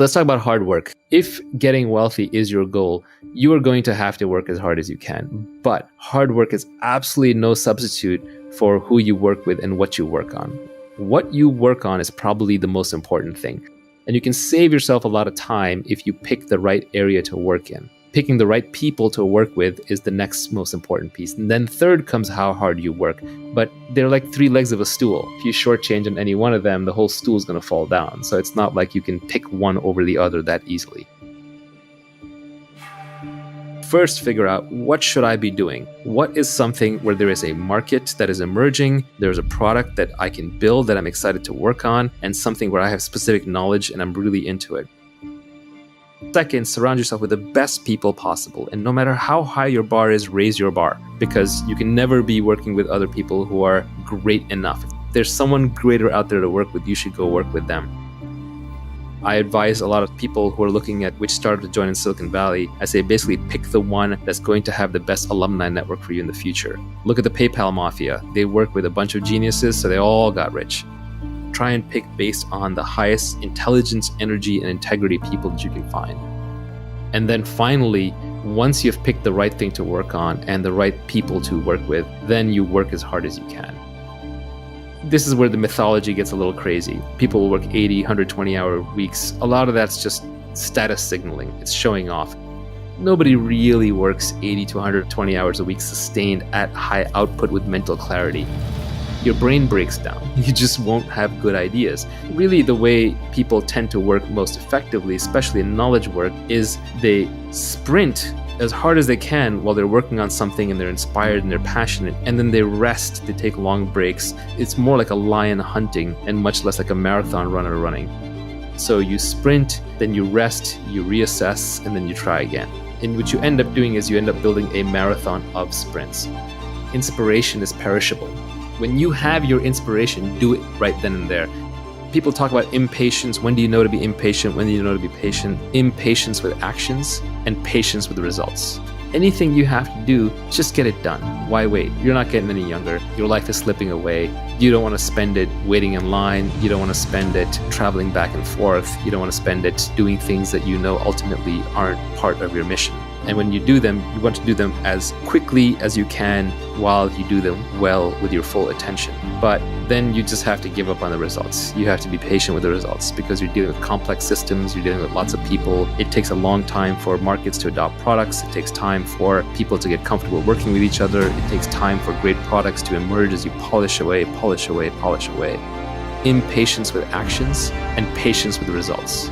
Let's talk about hard work. If getting wealthy is your goal, you are going to have to work as hard as you can. But hard work is absolutely no substitute for who you work with and what you work on. What you work on is probably the most important thing. And you can save yourself a lot of time if you pick the right area to work in. Picking the right people to work with is the next most important piece. And then third comes how hard you work. But they're like three legs of a stool. If you shortchange on any one of them, the whole stool is going to fall down. So it's not like you can pick one over the other that easily. First, figure out, what should I be doing? What is something where there is a market that is emerging, there's a product that I can build that I'm excited to work on, and something where I have specific knowledge and I'm really into it. Second, surround yourself with the best people possible. And no matter how high your bar is, raise your bar, because you can never be working with other people who are great enough. If there's someone greater out there to work with, you should go work with them. I advise a lot of people who are looking at which startup to join in Silicon Valley. I say basically pick the one that's going to have the best alumni network for you in the future. Look at the PayPal mafia. They work with a bunch of geniuses, so they all got rich. Try and pick based on the highest intelligence, energy, and integrity people that you can find. And then finally, once you've picked the right thing to work on and the right people to work with, then you work as hard as you can. This is where the mythology gets a little crazy. People will work 80, 120-hour weeks. A lot of that's just status signaling. It's showing off. Nobody really works 80 to 120 hours a week sustained at high output with mental clarity. Your brain breaks down. You just won't have good ideas. Really, the way people tend to work most effectively, especially in knowledge work, is they sprint as hard as they can while they're working on something and they're inspired and they're passionate, and then they rest, they take long breaks. It's more like a lion hunting and much less like a marathon runner running. So you sprint, then you rest, you reassess, and then you try again. And what you end up doing is you end up building a marathon of sprints. Inspiration is perishable. When you have your inspiration, do it right then and there. People talk about impatience. When do you know to be impatient? When do you know to be patient? Impatience with actions and patience with results. Anything you have to do, just get it done. Why wait? You're not getting any younger. Your life is slipping away. You don't want to spend it waiting in line. You don't want to spend it traveling back and forth. You don't want to spend it doing things that you know ultimately aren't part of your mission. And when you do them, you want to do them as quickly as you can while you do them well with your full attention. But then you just have to give up on the results. You have to be patient with the results because you're dealing with complex systems, you're dealing with lots of people. It takes a long time for markets to adopt products. It takes time for people to get comfortable working with each other. It takes time for great products to emerge as you polish away. Impatience with actions and patience with results.